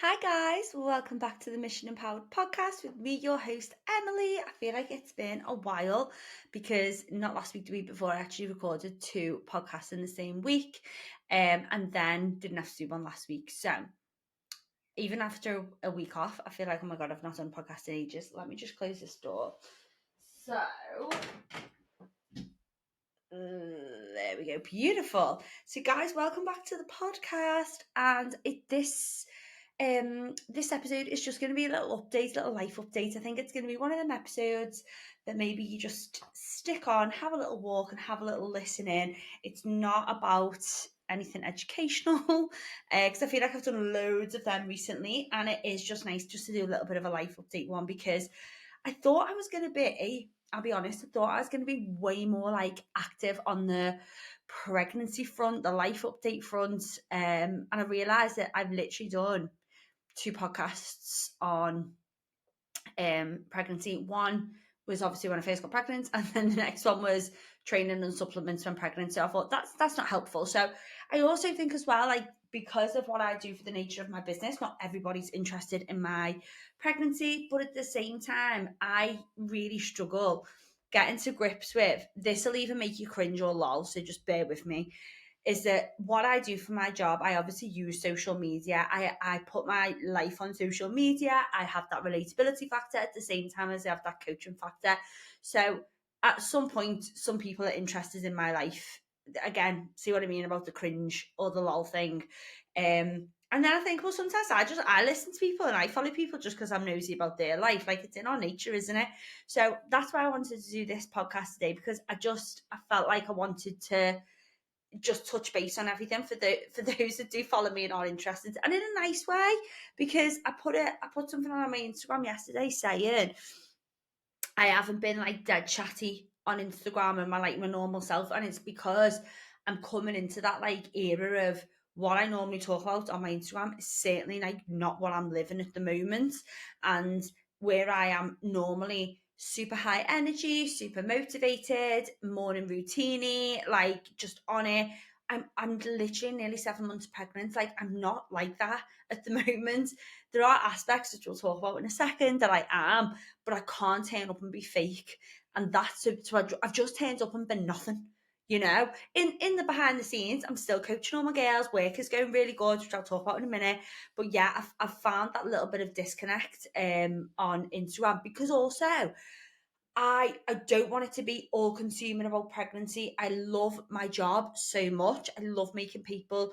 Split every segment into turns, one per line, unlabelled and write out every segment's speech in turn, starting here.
Hi guys, welcome back to the Mission Empowered podcast with me, your host Emily. I feel like it's been a while because not last week, the week before, I actually recorded two podcasts in the same week, and then didn't have to do one last week. So even after a week off, I feel like, oh my god, I've not done a podcast in ages. Let me just close this door. So there we go, beautiful. So guys, welcome back to the podcast, and this episode is just going to be a little update, little life update. I think it's going to be one of them episodes that maybe you just stick on, have a little walk and have a little listen in. It's not about anything educational because I feel like I've done loads of them recently, and it is just nice just to do a little bit of a life update one because I thought I was going to be, I'll be honest, I thought I was going to be way more like active on the pregnancy front, the life update front. And I realised that I've literally done two podcasts on pregnancy. One was obviously when I first got pregnant, and then the next one was training and supplements when pregnant. So I thought that's not helpful. So I also think as well, like because of what I do for the nature of my business, not everybody's interested in my pregnancy, but at the same time, I really struggle getting to grips with this will either make you cringe or lol. So just bear with me is that what I do for my job, I obviously use social media. I put my life on social media. I have that relatability factor at the same time as I have that coaching factor. So at some point, some people are interested in my life. Again, see what I mean about the cringe or the lol thing. And then I think, well, sometimes I listen to people and I follow people just because I'm nosy about their life. Like it's in our nature, isn't it? So that's why I wanted to do this podcast today because I felt like I wanted to just touch base on everything for those that do follow me and are interested, and in a nice way, because I put something on my Instagram yesterday saying I haven't been like dead chatty on Instagram and my normal self, and it's because I'm coming into that like era of what I normally talk about on my Instagram is certainly like not what I'm living at the moment, and where I am normally super high energy, super motivated, morning routine, like just on it. I'm literally nearly 7 months pregnant. Like I'm not like that at the moment. There are aspects which we'll talk about in a second that I am, but I can't turn up and be fake. And that's so I've just turned up and been nothing. In the behind the scenes, I'm still coaching all my girls. Work is going really good, which I'll talk about in a minute. But yeah, I've found that little bit of disconnect on Instagram because also I don't want it to be all consuming about pregnancy. I love my job so much. I love making people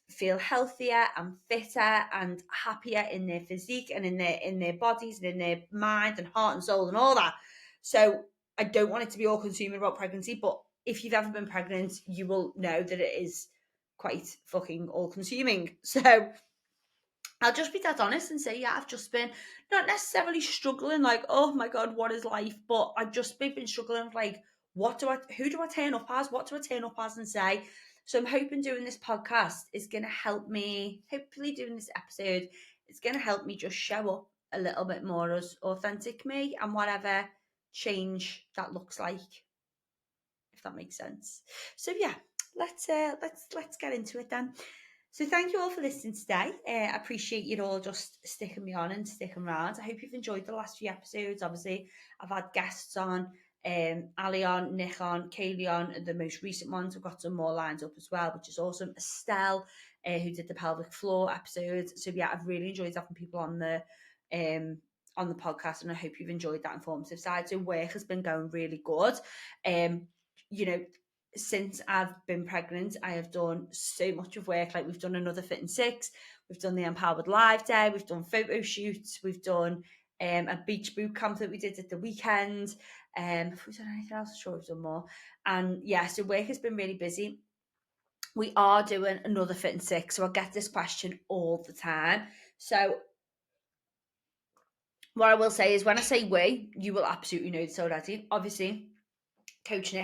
feel healthier and fitter and happier in their physique and in their bodies and in their mind and heart and soul and all that. So I don't want it to be all consuming about pregnancy, but if you've ever been pregnant, you will know that it is quite fucking all consuming. So I'll just be that honest and say, yeah, I've just been not necessarily struggling, like, oh my God, what is life? But I've just been struggling with like, who do I turn up as? What do I turn up as and say? So I'm hoping doing this podcast is going to help me, hopefully doing this episode, it's going to help me just show up a little bit more as authentic me and whatever change that looks like, if that makes sense. So yeah, let's get into it then. So thank you all for listening today. I appreciate you all just sticking me on and sticking around. I hope you've enjoyed the last few episodes. Obviously, I've had guests on, Ali on, Nick on, Kaylee on, the most recent ones. I've got some more lined up as well, which is awesome. Estelle, who did the pelvic floor episodes. So yeah, I've really enjoyed having people on the podcast, and I hope you've enjoyed that informative side. So work has been going really good. Um, you know, since I've been pregnant, I have done so much of work. Like we've done another Fit in Six, we've done the Empowered Live Day, we've done photo shoots, we've done a beach boot camp that we did at the weekend. If we've done anything else, I'm sure we've done more. And yeah, so work has been really busy. We are doing another Fit in Six, so I get this question all the time. So what I will say is when I say we, you will absolutely know this already. Obviously, Coach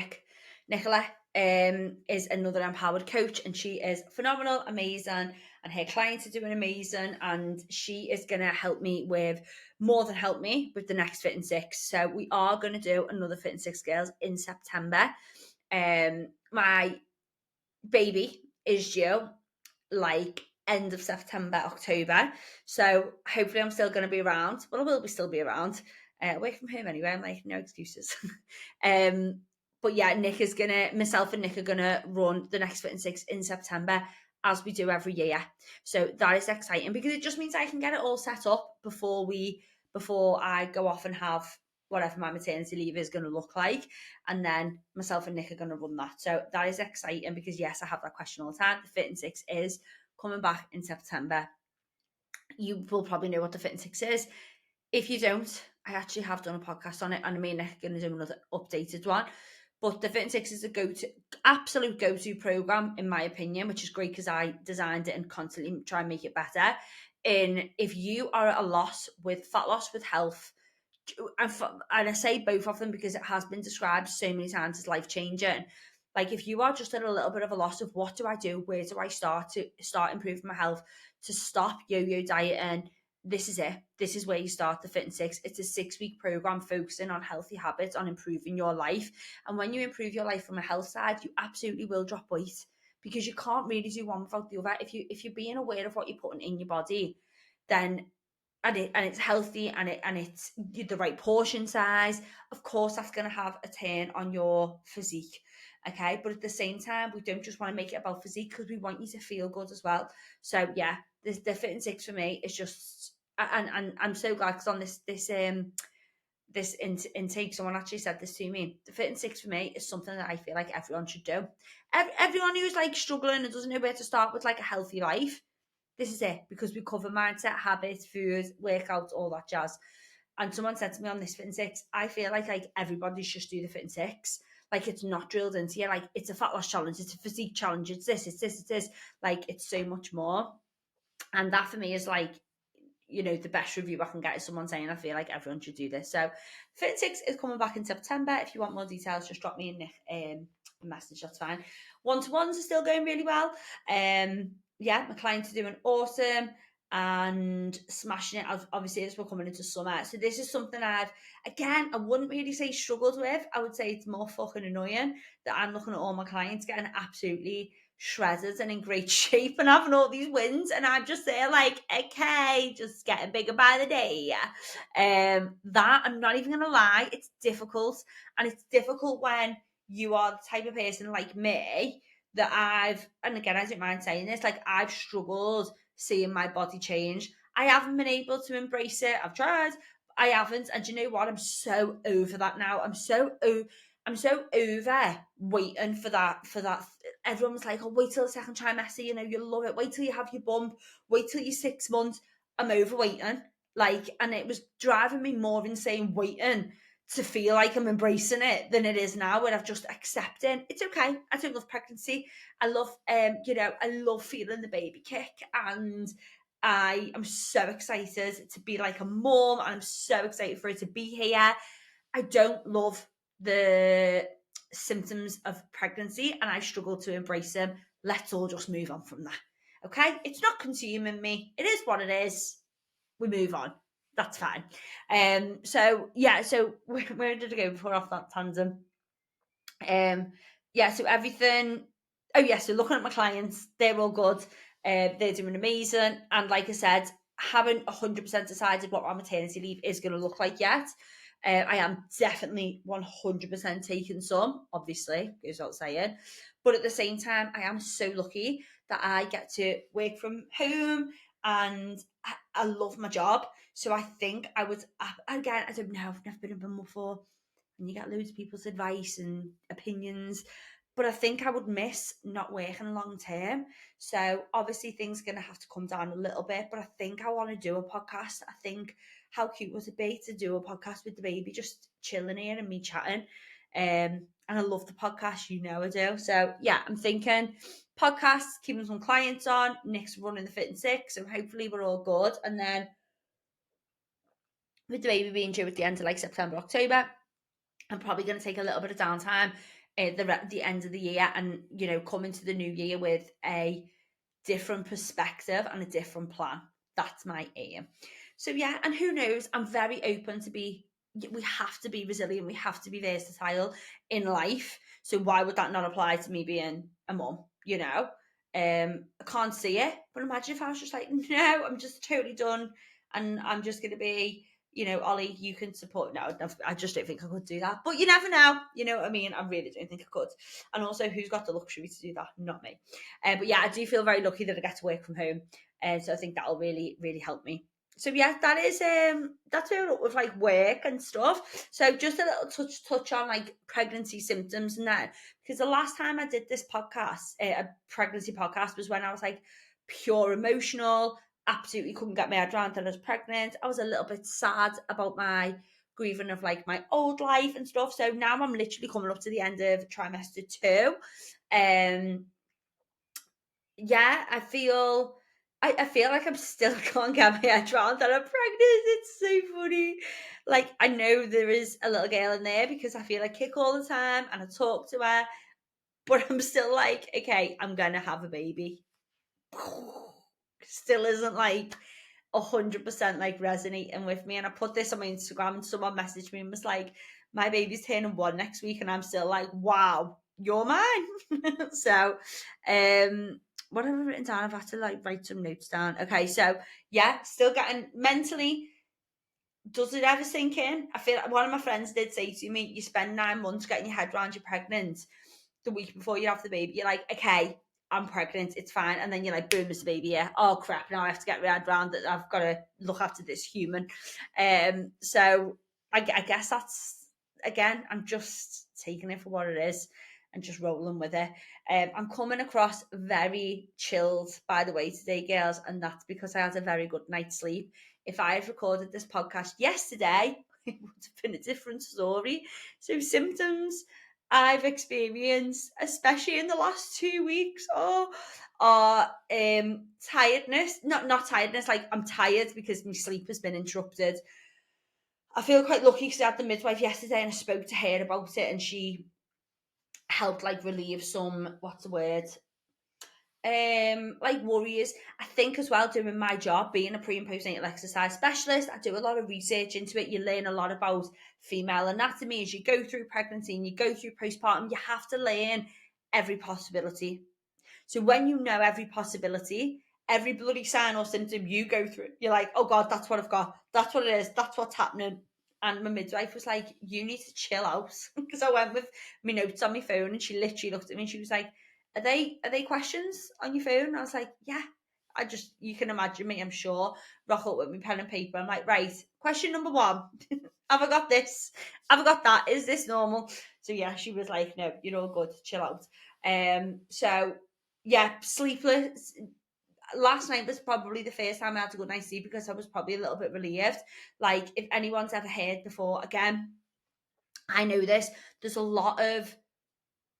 Nicola, is another empowered coach, and she is phenomenal, amazing, and her clients are doing amazing, and she is going to help me with more than help me with the next Fit in Six. So we are going to do another Fit in Six girls in September. My baby is due like end of September, October. So hopefully I'm still going to be around. Well, I will still be around. Away from home anyway. I'm like, no excuses. um, but yeah, myself and Nick are gonna run the next Fit and Six in September, as we do every year. So that is exciting because it just means I can get it all set up before I go off and have whatever my maternity leave is going to look like, and then myself and Nick are going to run that. So that is exciting because yes, I have that question all the time. The Fit and Six is coming back in September. You will probably know what the Fit and Six is. If you don't, I actually have done a podcast on it, and I mean, I'm going to do another updated one. But the Fit and Six is a absolute go-to program, in my opinion, which is great because I designed it and constantly try and make it better. And if you are at a loss with fat loss, with health, and I say both of them because it has been described so many times as life-changing. Like if you are just at a little bit of a loss of what do I do, where do I start to start improving my health, to stop yo-yo dieting, this is it. This is where you start the Fit and Six. It's a 6-week program focusing on healthy habits, on improving your life. And when you improve your life from a health side, you absolutely will drop weight because you can't really do one without the other. If you're being aware of what you're putting in your body, then it's healthy and it's the right portion size, of course that's going to have a turn on your physique. Okay, but at the same time, we don't just want to make it about physique because we want you to feel good as well. So yeah, the Fit and Six for me is just, and I'm so glad because on this intake, someone actually said this to me. The Fit and Six for me is something that I feel like everyone should do. Everyone who's like struggling and doesn't know where to start with like a healthy life, this is it, because we cover mindset, habits, food, workouts, all that jazz. And someone said to me on this Fit and Six, I feel like everybody should do the Fit and Six. Like it's not drilled into you. Like it's a fat loss challenge, it's a physique challenge, it's this, it's this, it's this. Like it's so much more. And that for me is like, the best review I can get is someone saying, I feel like everyone should do this. So Fit and Six is coming back in September. If you want more details, just drop me a message, that's fine. One-to-ones are still going really well. Yeah, my clients are doing awesome and smashing it. Obviously, as we're coming into summer. So this is something I wouldn't really say struggled with. I would say it's more fucking annoying that I'm looking at all my clients getting absolutely shredded and in great shape and having all these wins, and I'm just there like, okay, just getting bigger by the day. That, I'm not even gonna lie, it's difficult. And it's difficult when you are the type of person like me that and again, I don't mind saying this, like I've struggled seeing my body change. I haven't been able to embrace it. I've tried, I haven't. And you know what, I'm so over that now. I'm so over waiting for that. Everyone was like, oh, wait till the second trimester, you'll love it. Wait till you have your bump. Wait till you're 6 months. I'm over waiting. And it was driving me more insane waiting to feel like I'm embracing it than it is now, where I've just accepted it's okay. I don't love pregnancy. I love, I love feeling the baby kick, and I am so excited to be like a mom. I'm so excited for it to be here. I don't love the symptoms of pregnancy and I struggle to embrace them. Let's all just move on from that. Okay? It's not consuming me. It is what it is. We move on. That's fine. So where did I go before off that tangent? So everything. Oh yeah, so looking at my clients, they're all good. They're doing amazing. And like I said, haven't 100% decided what my maternity leave is going to look like yet. I am definitely 100% taking some, obviously, goes without saying. But at the same time, I am so lucky that I get to work from home and I love my job. So I think I would, again, I don't know, I've never been a mum before. And you get loads of people's advice and opinions. But I think I would miss not working long term. So obviously things are going to have to come down a little bit. But I think I want to do a podcast. I think how cute would it be to do a podcast with the baby, just chilling here and me chatting. And I love the podcast, I do. So yeah, I'm thinking podcasts, keeping some clients on. Nick's running the Fit and Six, so hopefully we're all good. And then with the baby being due at the end of like September, October, I'm probably going to take a little bit of downtime at the end of the year and, come into the new year with a different perspective and a different plan. That's my aim. So yeah, and who knows, I'm very open to we have to be resilient. We have to be versatile in life. So why would that not apply to me being a mum, I can't see it. But imagine if I was just like, no, I'm just totally done, and I'm just going to be, Ollie, you can support. No, I just don't think I could do that. But you never know. You know what I mean? I really don't think I could. And also, who's got the luxury to do that? Not me. But yeah, I do feel very lucky that I get to work from home, and so I think that'll really, really help me. So yeah, that's where we're up with like work and stuff. So just a little touch on like pregnancy symptoms and that, because the last time I did this podcast, a pregnancy podcast, was when I was like pure emotional, absolutely couldn't get my head around that I was pregnant. I was a little bit sad about my grieving of like my old life and stuff. So now I'm literally coming up to the end of trimester 2. Yeah, I feel like I'm still can't get my head around that I'm pregnant. It's so funny. Like, I know there is a little girl in there because I feel like kick all the time and I talk to her, but I'm still like, okay, I'm gonna have a baby. Still isn't like 100% like resonating with me. And I put this on my Instagram and someone messaged me and was like, my baby's turning 1 next week, and I'm still like, wow, you're mine. So what have I written down? I've had to like write some notes down. Okay, so yeah, still getting mentally. Does it ever sink in? I feel like one of my friends did say to me, you spend 9 months getting your head around you're pregnant. The week before you have the baby, you're like, okay, I'm pregnant, it's fine. And then you're like, boom, it's the baby, yeah. Oh crap, now I have to get my head around that I've got to look after this human. So I guess that's, again, I'm just taking it for what it is and just rolling with it. I'm coming across very chilled, by the way, today, girls, and that's because I had a very good night's sleep. If I had recorded this podcast yesterday, it would have been a different story. So symptoms I've experienced, especially in the last 2 weeks, are tiredness. Not tiredness, like I'm tired because my sleep has been interrupted. I feel quite lucky because I had the midwife yesterday and I spoke to her about it, and she helped like relieve some, what's the word, like worries. I think as well, doing my job, being a pre and postnatal exercise specialist, I do a lot of research into it. You learn a lot about female anatomy as you go through pregnancy and you go through postpartum. You have to learn every possibility. So when you know every possibility, every bloody sign or symptom you go through, you're like, oh God, that's what I've got. That's what it is. That's what's happening. And my midwife was like, you need to chill out. Because I went with my notes on my phone and she literally looked at me and she was like, are they questions on your phone? And I was like, yeah. You can imagine me, I'm sure, rock up with my pen and paper. I'm like, right, question number 1. Have I got this? Have I got that? Is this normal? So yeah, she was like, no, you're all good. Chill out. So yeah, sleepless. Last night was probably the first time I had a good night's sleep because I was probably a little bit relieved. Like, if anyone's ever heard before, again, I know this, there's a lot of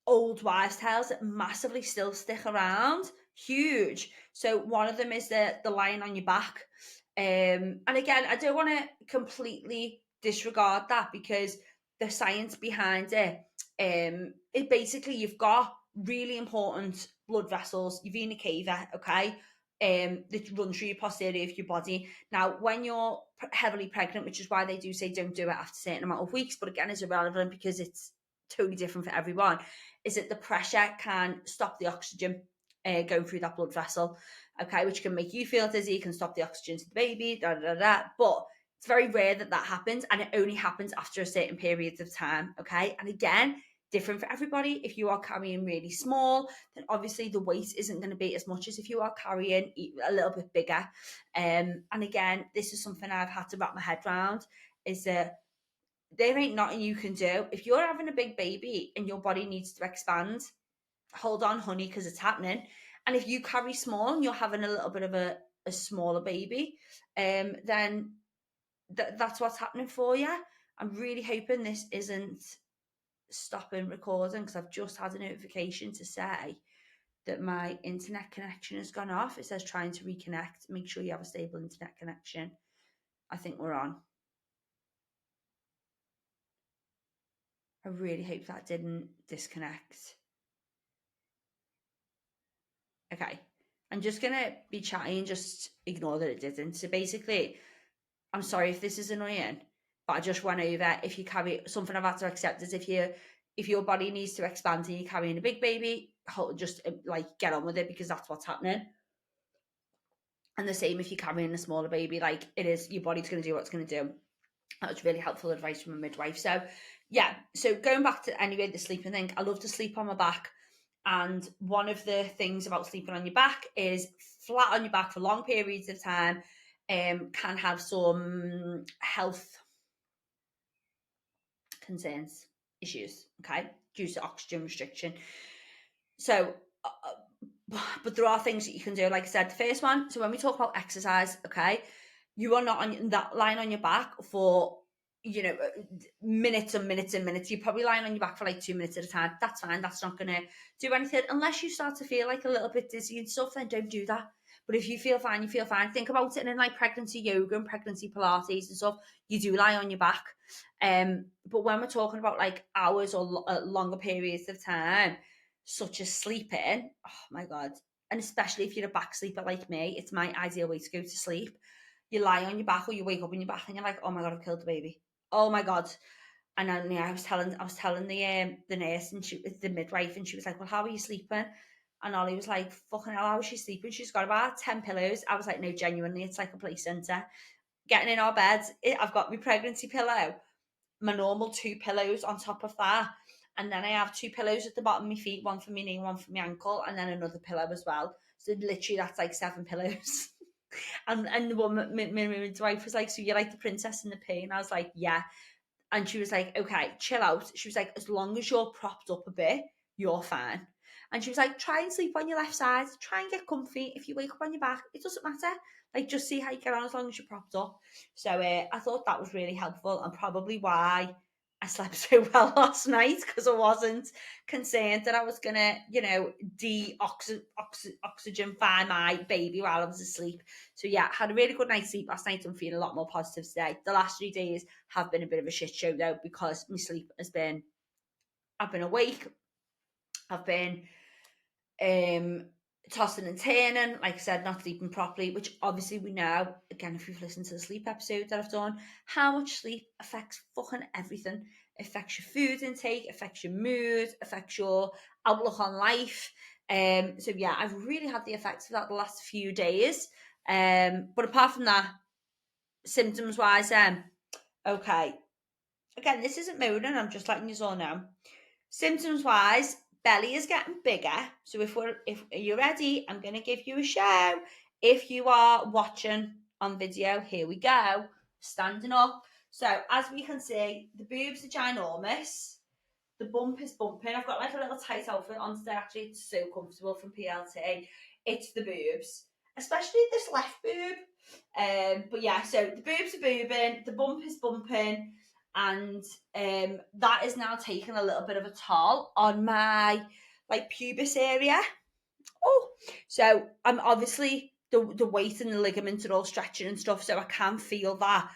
old wives' tales that massively still stick around. Huge. So one of them is the lying on your back. And again, I don't want to completely disregard that because the science behind it basically, you've got really important blood vessels, your vena cava, okay, that run through your posterior of your body. Now, when you're heavily pregnant, which is why they do say don't do it after a certain amount of weeks, but again, it's irrelevant because it's totally different for everyone, is that the pressure can stop the oxygen going through that blood vessel, okay, which can make you feel dizzy, can stop the oxygen to the baby, da da da. But it's very rare that that happens, and it only happens after a certain period of time, okay? And again, different for everybody. If you are carrying really small, then obviously the weight isn't going to be as much as if you are carrying a little bit bigger. And again, this is something I've had to wrap my head around, is that there ain't nothing you can do. If you're having a big baby and your body needs to expand, hold on, honey, because it's happening. And if you carry small and you're having a little bit of a smaller baby, then that's what's happening for you. I'm really hoping this isn't stopping recording because I've just had a notification to say that my internet connection has gone off. It says trying to reconnect. Make sure you have a stable internet connection. I think we're on. I really hope that didn't disconnect. Okay. I'm just going to be chatty and just ignore that it didn't. So basically, I'm sorry if this is annoying, but I just went over, if you carry something, I've had to accept is if your body needs to expand and you're carrying a big baby, just like get on with it because that's what's happening. And the same if you're carrying a smaller baby, like it is, your body's going to do what it's going to do. That was really helpful advice from a midwife. So yeah, so going back to anyway the sleeping thing, I love to sleep on my back. And one of the things about sleeping on your back is flat on your back for long periods of time can have some health concerns, issues, okay, due to oxygen restriction. So, but there are things that you can do. Like I said, the first one, so when we talk about exercise, okay, you are not on that lying on your back for, minutes and minutes and minutes. You're probably lying on your back for like 2 minutes at a time. That's fine. That's not going to do anything unless you start to feel like a little bit dizzy and stuff. Then don't do that. But if you feel fine, you feel fine. Think about it in like pregnancy yoga and pregnancy Pilates and stuff. You do lie on your back. But when we're talking about like hours or longer periods of time, such as sleeping, oh my God. And especially if you're a back sleeper like me, it's my ideal way to go to sleep. You lie on your back or you wake up on your back and you're like, oh my God, I've killed the baby. Oh my God. And then I was telling the nurse and the midwife, and she was like, well, how are you sleeping? And Ollie was like, fucking hell, how is she sleeping? She's got about 10 pillows. I was like, no, genuinely, it's like a play centre. Getting in our beds, I've got my pregnancy pillow, my normal 2 pillows on top of that. And then I have 2 pillows at the bottom of my feet, one for my knee, one for my ankle, and then another pillow as well. So literally that's like 7 pillows. and the woman, my midwife was like, so you're like the princess and the pea? And I was like, yeah. And she was like, okay, chill out. She was like, as long as you're propped up a bit, you're fine. And she was like, try and sleep on your left side. Try and get comfy. If you wake up on your back, it doesn't matter. Like, just see how you get on as long as you're propped up. So I thought that was really helpful and probably why I slept so well last night, because I wasn't concerned that I was going to, de-oxygenify my baby while I was asleep. So yeah, had a really good night's sleep last night. I'm feeling a lot more positive today. The last 3 days have been a bit of a shit show though, because my sleep has been, I've been awake, I've been tossing and turning, like I said, not sleeping properly, which obviously we know, again, if you've listened to the sleep episode that I've done, how much sleep affects fucking everything. It affects your food intake, affects your mood, affects your outlook on life. So yeah, I've really had the effects of that the last few days. But apart from that, symptoms wise, okay. Again, this isn't moaning, I'm just letting you all know. Symptoms wise, belly is getting bigger. So if you're ready, I'm gonna give you a show. If you are watching on video, here we go. Standing up. So as we can see, the boobs are ginormous. The bump is bumping. I've got like a little tight outfit on today. Actually, it's so comfortable from PLT. It's the boobs, especially this left boob. But yeah, so the boobs are boobing, the bump is bumping, and that is now taking a little bit of a toll on my like pubis area. Oh, so I'm obviously the weight and the ligaments are all stretching and stuff, so I can feel that.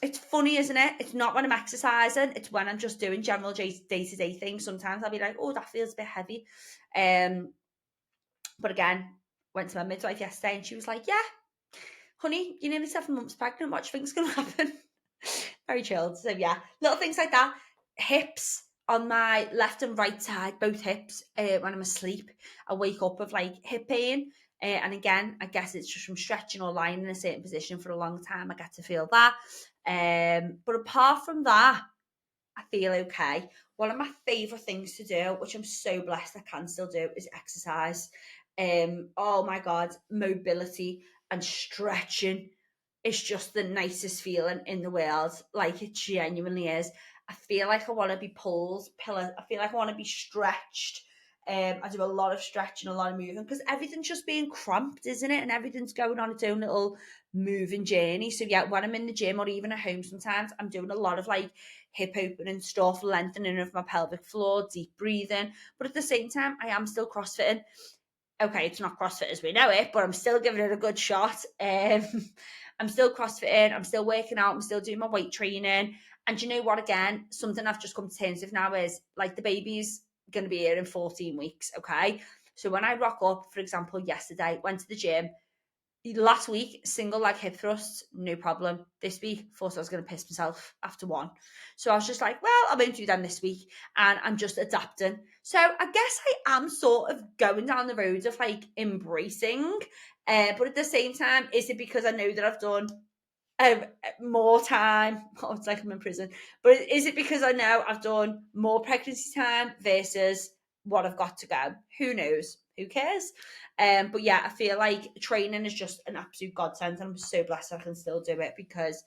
It's funny, isn't it? It's not when I'm exercising, it's when I'm just doing general day-to-day things. Sometimes I'll be like, oh, that feels a bit heavy. But again, went to my midwife yesterday and she was like, yeah, honey, you're nearly 7 months pregnant. What do you think's going to happen? Very chilled. So yeah, little things like that. Hips on my left and right side, both hips, when I'm asleep, I wake up with like hip pain. And again, I guess it's just from stretching or lying in a certain position for a long time. I get to feel that. But apart from that, I feel okay. One of my favourite things to do, which I'm so blessed I can still do, is exercise. Oh my God, mobility and stretching is just the nicest feeling in the world. Like, it genuinely is. I feel like I want to be pulled, pillar. I feel like I want to be stretched. I do a lot of stretching, a lot of moving, because everything's just being cramped, isn't it? And everything's going on its own little moving journey. So yeah, when I'm in the gym or even at home, sometimes I'm doing a lot of like hip opening stuff, lengthening of my pelvic floor, deep breathing. But at the same time, I am still CrossFitting. Okay, it's not CrossFit as we know it, but I'm still giving it a good shot. I'm still CrossFitting, I'm still working out, I'm still doing my weight training. And you know what, again, something I've just come to terms with now is, like, the baby's going to be here in 14 weeks, okay? So when I rock up, for example, yesterday, went to the gym, last week, single leg hip thrusts, no problem. This week, thought I was going to piss myself after one. So I was just like, well, I won't do them this week. And I'm just adapting. So I guess I am sort of going down the road of like embracing. But at the same time, is it because I know that I've done um, more time? Oh, it's like I'm in prison. But is it because I know I've done more pregnancy time versus what I've got to go? Who knows? Who cares? But yeah, I feel like training is just an absolute godsend, and I'm so blessed I can still do it because,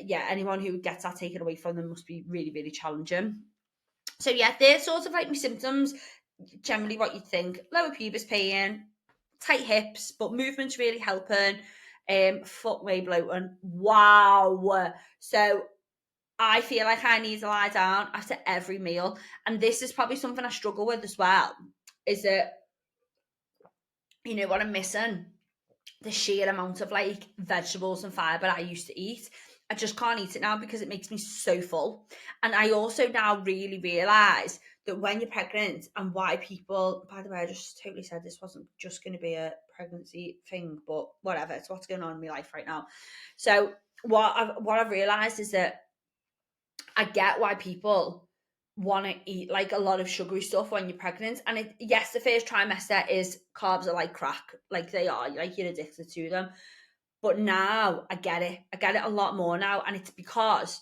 yeah, anyone who gets that taken away from them must be really, really challenging. So yeah, they're sort of like my symptoms. Generally, what you'd think: lower pubis pain, tight hips, but movement's really helping. Foot way bloating. Wow. So I feel like I need to lie down after every meal, and this is probably something I struggle with as well. Is that, you know what I'm missing? The sheer amount of like vegetables and fiber I used to eat. I just can't eat it now because it makes me so full. And I also now really realize that when you're pregnant, and why people, by the way, I just totally said this wasn't just going to be a pregnancy thing, but whatever, it's what's going on in my life right now. So what I've realized is that I get why people want to eat like a lot of sugary stuff when you're pregnant. And yes, the first trimester is carbs are like crack, like they are, like you're addicted to them. But now I get it. I get it a lot more now. And it's because,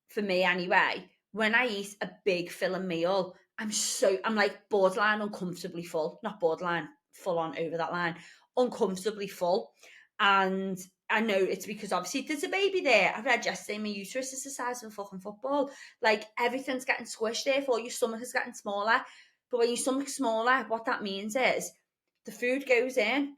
for me anyway, when I eat a big filling meal, I'm like borderline uncomfortably full. Not borderline, full on over that line. Uncomfortably full. And I know it's because obviously there's a baby there. I read yesterday my uterus is the size of a fucking football. Like everything's getting squished, therefore your stomach is getting smaller. But when your stomach's smaller, what that means is the food goes in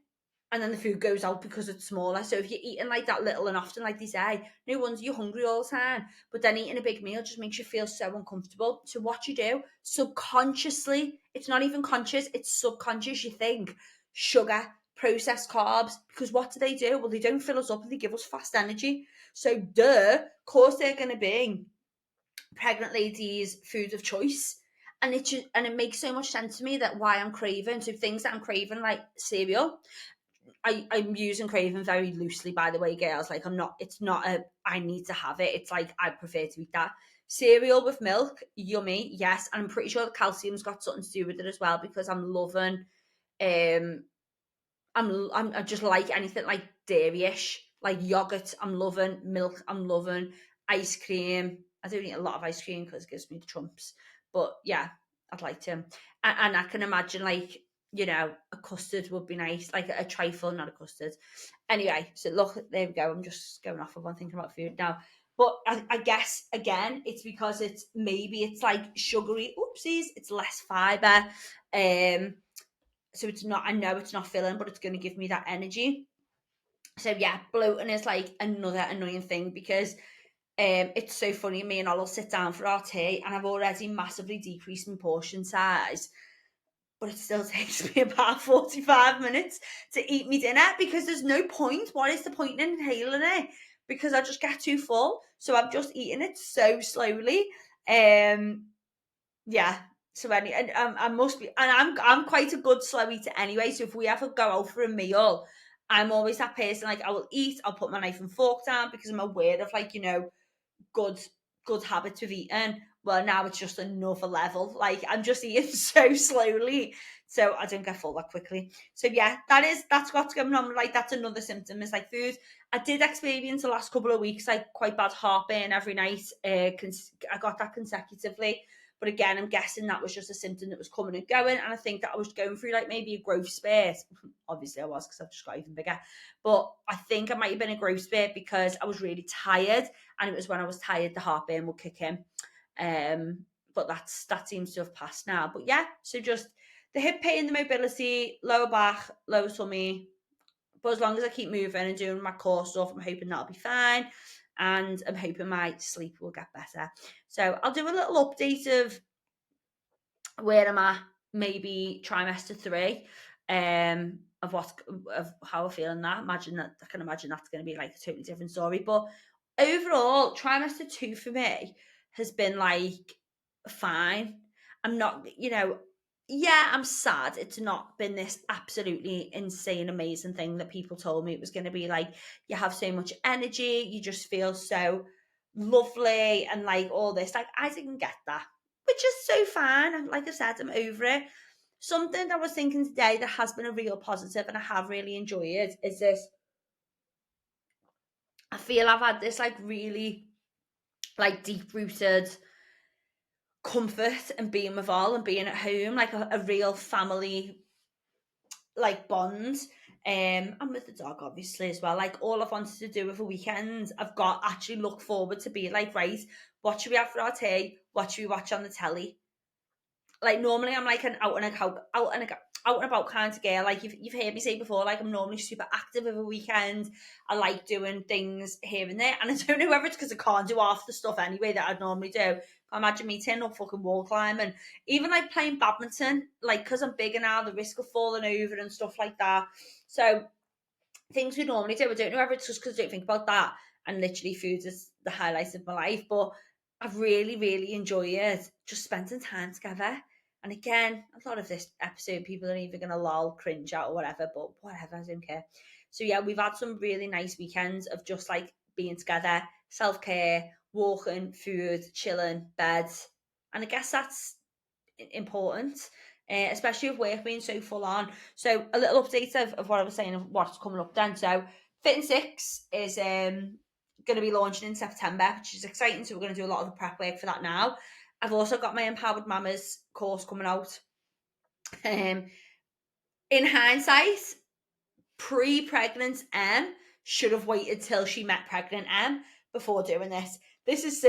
and then the food goes out because it's smaller. So if you're eating like that little and often, like they say, no wonder you're hungry all the time. But then eating a big meal just makes you feel so uncomfortable. So what you do, subconsciously, it's not even conscious, it's subconscious, you think sugar, processed carbs, because what do? Well, they don't fill us up, they give us fast energy. So of course they're going to be pregnant ladies' food of choice. And it makes so much sense to me that why I'm craving. So things that I'm craving, like cereal, I'm using craving very loosely, by the way, girls. Like it's not a I need to have it. It's like I prefer to eat that. Cereal with milk, yummy, yes. And I'm pretty sure the calcium's got something to do with it as well because I'm loving um I just like anything like dairy-ish, like yogurt. I'm loving milk. I'm loving ice cream. I don't eat a lot of ice cream because it gives me the trumps. But yeah, I'd like to. And I can imagine like, a custard would be nice, like a trifle, not a custard. Anyway, so look, there we go. I'm just going off of one thinking about food now. But I guess again, it's because it's like sugary. Oopsies, it's less fiber. So it's not, I know it's not filling, but it's going to give me that energy. So yeah, bloating is like another annoying thing because it's so funny. Me and I'll sit down for our tea, and I've already massively decreased my portion size, but it still takes me about 45 minutes to eat me dinner because there's no point. What is the point in inhaling it? Because I just get too full. So I'm just eating it so slowly. Yeah. So I must be, and I'm quite a good slow eater anyway. So if we ever go out for a meal, I'm always that person. Like I will eat, I'll put my knife and fork down because I'm aware of like good good habits of eating. Well, now it's just another level. Like I'm just eating so slowly, so I don't get full that quickly. So yeah, that's what's going on. Like that's another symptom is like food. I did experience the last couple of weeks like quite bad heartburn every night. I got that consecutively. But again, I'm guessing that was just a symptom that was coming and going. And I think that I was going through like maybe a growth spurt. Obviously, I was because I've just got even bigger. But I think I might have been a growth spurt because I was really tired. And it was when I was tired, the heartburn would kick in. But that seems to have passed now. But yeah, so just the hip pain, the mobility, lower back, lower tummy. But as long as I keep moving and doing my core stuff, I'm hoping that'll be fine. And I'm hoping my sleep will get better. So I'll do a little update of where I'm at, maybe trimester 3, of how I feel in that. I can imagine that's going to be like a totally different story. But overall, trimester 2 for me has been like fine. I'm not, yeah, I'm sad it's not been this absolutely insane, amazing thing that people told me it was going to be. Like, you have so much energy, you just feel so lovely, and like all this. Like, I didn't get that, which is so fine. And like I said, I'm over it. Something I was thinking today that has been a real positive and I have really enjoyed is this. I feel I've had this like really like deep rooted comfort and being with all and being at home, like a real family like bond. And with the dog obviously as well. Like, all I've wanted to do with a weekend, I've got actually look forward to be like, right, what should we have for our tea? What should we watch on the telly? Like, normally I'm like an out and about kind of girl. Like, you've heard me say before, like, I'm normally super active over a weekend. I like doing things here and there, and I don't know whether it's because I can't do half the stuff anyway that I'd normally do. Can't imagine me turning up fucking wall climbing, even like playing badminton. Like, because I'm bigger now, the risk of falling over and stuff like that. So things we normally do, I don't know whether it's just because I don't think about that, and literally food is the highlight of my life, but I've really, really enjoyed just spending time together. And again, a lot of this episode, people are either going to lol, cringe out or whatever, but whatever, I don't care. So yeah, we've had some really nice weekends of just like being together, self-care, walking, food, chilling, bed. And I guess that's important, especially with work being so full on. So a little update of what I was saying of what's coming up then. So Fit and Six is going to be launching in September, which is exciting. So we're going to do a lot of the prep work for that now. I've also got my Empowered Mamas course coming out. In hindsight, pre-pregnant should have waited till she met pregnant before doing this. This is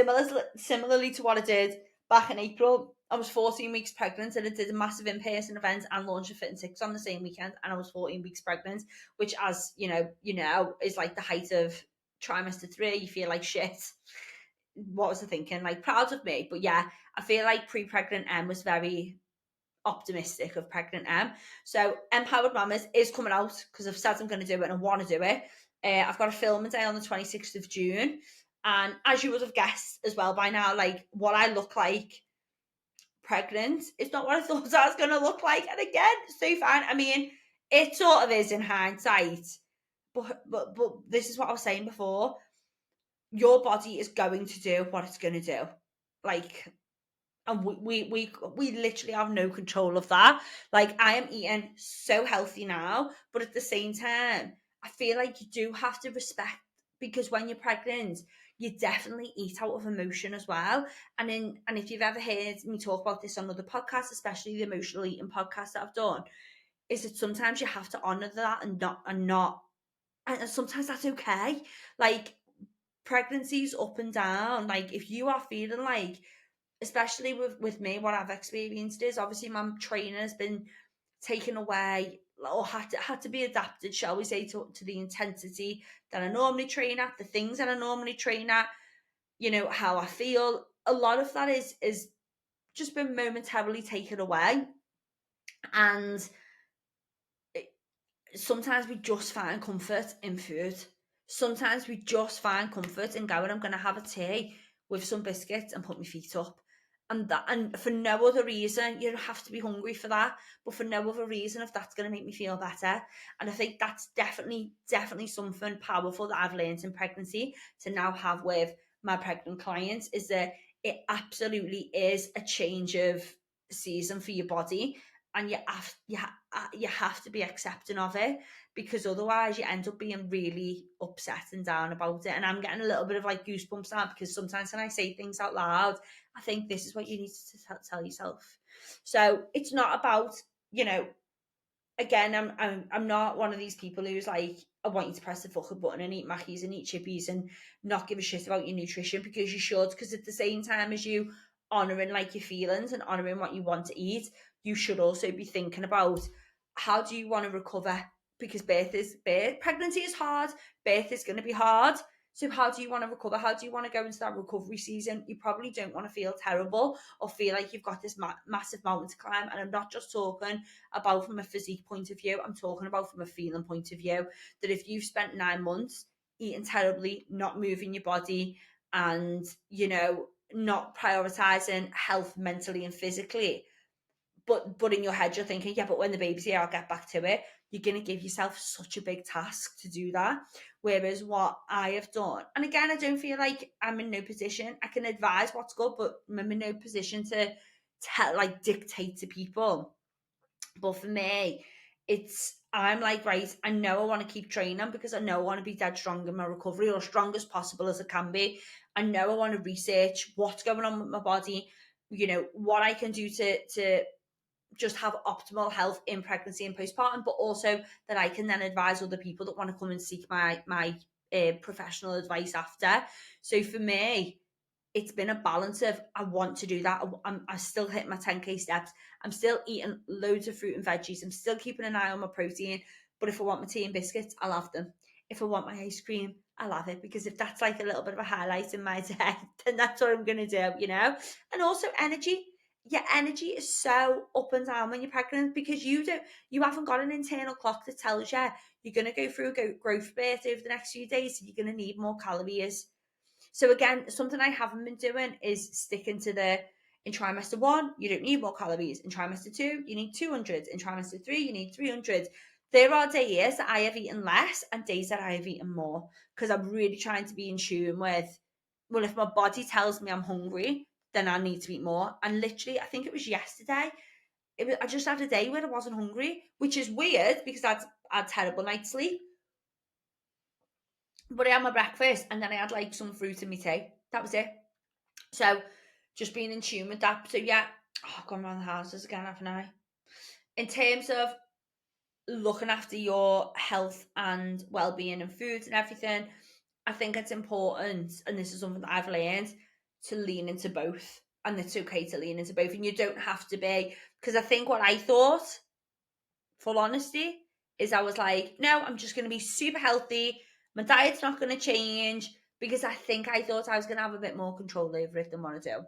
similarly to what I did back in April. I was 14 weeks pregnant and I did a massive in-person event and launched a Fit and Six on the same weekend, and I was 14 weeks pregnant, which, as you know, is like the height of trimester 3. You feel like shit. What was I thinking? Like, proud of me, but yeah, I feel like pre-pregnant was very optimistic of pregnant So Empowered Mamas is coming out because I've said I'm going to do it and I want to do it. I've got a filming day on the 26th of June. And as you would have guessed as well by now, like, what I look like pregnant is not what I thought I was going to look like. And again, so fine. I mean, it sort of is in hindsight. But this is what I was saying before. Your body is going to do what it's going to do. Like, and we literally have no control of that. Like, I am eating so healthy now, but at the same time, I feel like you do have to respect, because when you're pregnant, you definitely eat out of emotion as well. And if you've ever heard me talk about this on other podcasts, especially the emotional eating podcast that I've done, is that sometimes you have to honor that and sometimes that's okay. Like, pregnancies up and down. Like, if you are feeling like, especially with me, what I've experienced is obviously my training has been taken away, or had to be adapted, shall we say, to the intensity that I normally train at, the things that I normally train at, how I feel. A lot of that is just been momentarily taken away. And sometimes we just find comfort in food. Sometimes we just find comfort in going, I'm going to have a tea with some biscuits and put my feet up. And for no other reason. You don't have to be hungry for that, but for no other reason, if that's going to make me feel better. And I think that's definitely something powerful that I've learned in pregnancy to now have with my pregnant clients, is that it absolutely is a change of season for your body, and you have to be accepting of it, because otherwise you end up being really upset and down about it. And I'm getting a little bit of like goosebumps now, because sometimes when I say things out loud, I think this is what you need to tell yourself. So it's not about, again, I'm not one of these people who's like, I want you to press the fucking button and eat Mackies and eat chippies and not give a shit about your nutrition, because you should. Because at the same time as you honouring like your feelings and honouring what you want to eat, you should also be thinking about, how do you want to recover? Because pregnancy is hard, birth is going to be hard. So how do you want to recover? How do you want to go into that recovery season? You probably don't want to feel terrible or feel like you've got this massive mountain to climb. And I'm not just talking about from a physique point of view, I'm talking about from a feeling point of view. That if you've spent 9 months eating terribly, not moving your body, and not prioritizing health mentally and physically, but in your head you're thinking, yeah, but when the baby's here, I'll get back to it. You're going to give yourself such a big task to do that. Whereas what I have done, and again, I don't feel like I'm in no position. I can advise what's good, but I'm in no position to tell, like, dictate to people. But for me, I'm like, right, I know I want to keep training because I know I want to be dead strong in my recovery, or strong as possible as I can be. I know I want to research what's going on with my body, what I can do to just have optimal health in pregnancy and postpartum, but also that I can then advise other people that want to come and seek my professional advice after. So for me, it's been a balance of, I want to do that. I still hit my 10K steps. I'm still eating loads of fruit and veggies. I'm still keeping an eye on my protein. But if I want my tea and biscuits, I'll have them. If I want my ice cream, I'll have it. Because if that's like a little bit of a highlight in my day, then that's what I'm going to do. And also energy. Your energy is so up and down when you're pregnant, because you haven't got an internal clock that tells you you're going to go through a growth spurt over the next few days. So you're going to need more calories. So again, something I haven't been doing is sticking to in trimester 1, you don't need more calories. In trimester 2, you need 200. In trimester 3, you need 300. There are days that I have eaten less and days that I have eaten more, because I'm really trying to be in tune with, well, if my body tells me I'm hungry, then I need to eat more. And literally, I think it was yesterday, I just had a day where I wasn't hungry, which is weird because I had terrible night's sleep. But I had my breakfast and then I had like some fruit in my tea. That was it. So just being in tune with that. So yeah, I've gone around the houses again, haven't I? In terms of looking after your health and well-being and foods and everything, I think it's important, and this is something that I've learned, to lean into both. And it's okay to lean into both. And you don't have to be, because I think what I thought, full honesty, is I was like, no, I'm just going to be super healthy. My diet's not going to change, because I thought I was going to have a bit more control over it than what I do.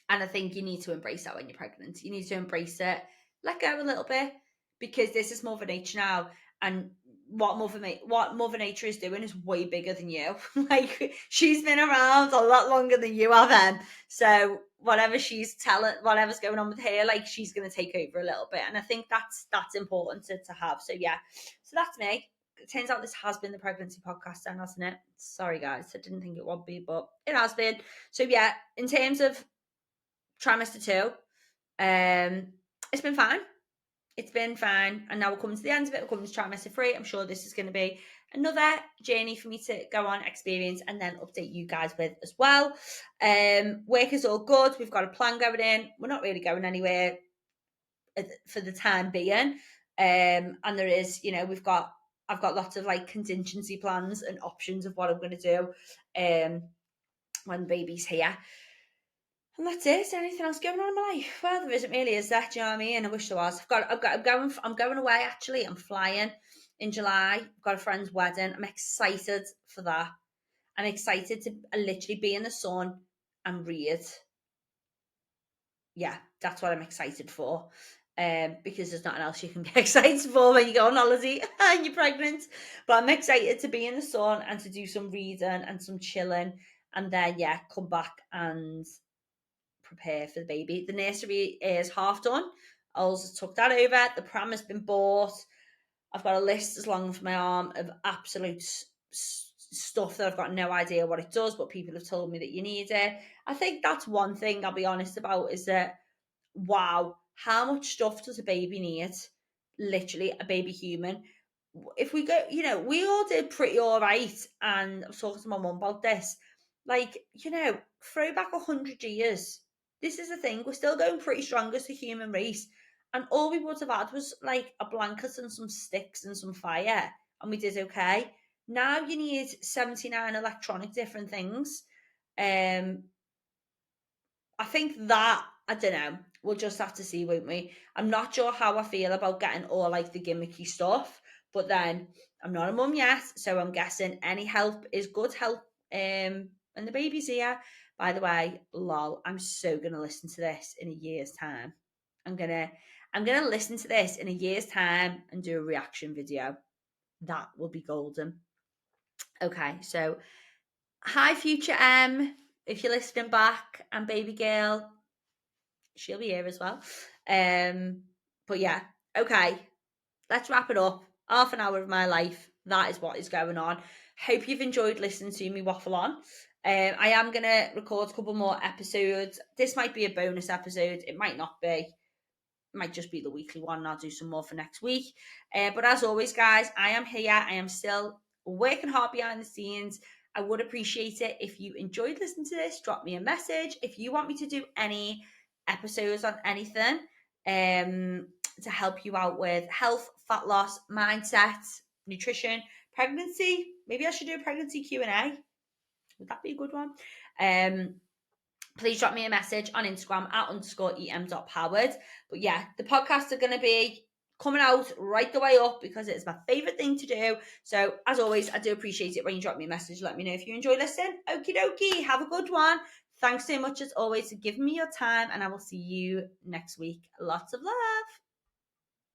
And I think you need to embrace that when you're pregnant. You need to embrace it, let go a little bit, because this is Mother Nature now. And what Mother Nature is doing is way bigger than you. Like, she's been around a lot longer than you have, Em. So whatever's going on with her, like, she's going to take over a little bit. And I think that's important to have. So yeah, so that's me. It turns out this has been the pregnancy podcast then, hasn't it? Sorry guys, I didn't think it would be, but it has been. So yeah, in terms of trimester 2, it's been fine. It's been fine. And now we're coming to the end of it. We're coming to trimester 3. I'm sure this is going to be another journey for me to go on, experience, and then update you guys with as well. Work is all good. We've got a plan going in. We're not really going anywhere for the time being. And there is, I've got lots of like contingency plans and options of what I'm going to do when the baby's here. And that's it. Is there anything else going on in my life? Well, there isn't really, is there? Do you know what I mean? I wish there was. I'm going away actually. I'm flying in July. I've got a friend's wedding. I'm excited for that. I'm excited to literally be in the sun and read. Yeah, that's what I'm excited for. Because there's nothing else you can be excited for when you go on holiday and you're pregnant. But I'm excited to be in the sun and to do some reading and some chilling, and then come back and prepare for the baby. The nursery is half done. I also took that over. The pram has been bought. I've got a list as long as my arm of absolute stuff that I've got no idea what it does, but people have told me that you need it. I think that's one thing I'll be honest about, is that, wow, how much stuff does a baby need? Literally, a baby human. If we go, we all did pretty all right. And I was talking to my mum about this. Like, throw back 100 years. This is the thing. We're still going pretty strong as a human race. And all we would have had was like a blanket and some sticks and some fire. And we did okay. Now you need 79 electronic different things. I think that, I don't know, we'll just have to see, won't we? I'm not sure how I feel about getting all like the gimmicky stuff, but then I'm not a mum yet, so I'm guessing any help is good help. And the baby's here. By the way, lol, I'm so gonna listen to this in a year's time. I'm gonna listen to this in a year's time and do a reaction video. That will be golden. Okay, so hi future M, if you're listening back, and baby girl, she'll be here as well. But yeah, okay, let's wrap it up. Half an hour of my life. That is what is going on. Hope you've enjoyed listening to me waffle on. I am going to record a couple more episodes. This might be a bonus episode. It might not be. It might just be the weekly one, and I'll do some more for next week. But as always, guys, I am here. I am still working hard behind the scenes. I would appreciate it if you enjoyed listening to this. Drop me a message. If you want me to do any episodes on anything, to help you out with health, fat loss, mindset, nutrition, pregnancy. Maybe I should do a pregnancy Q&A. Would that be a good one? Please drop me a message on Instagram @_em.powered. But yeah, the podcasts are going to be coming out right the way up because it's my favorite thing to do. So as always, I do appreciate it when you drop me a message. Let me know if you enjoy listening. Okie dokie. Have a good one. Thanks so much as always for giving me your time, and I will see you next week. Lots of love.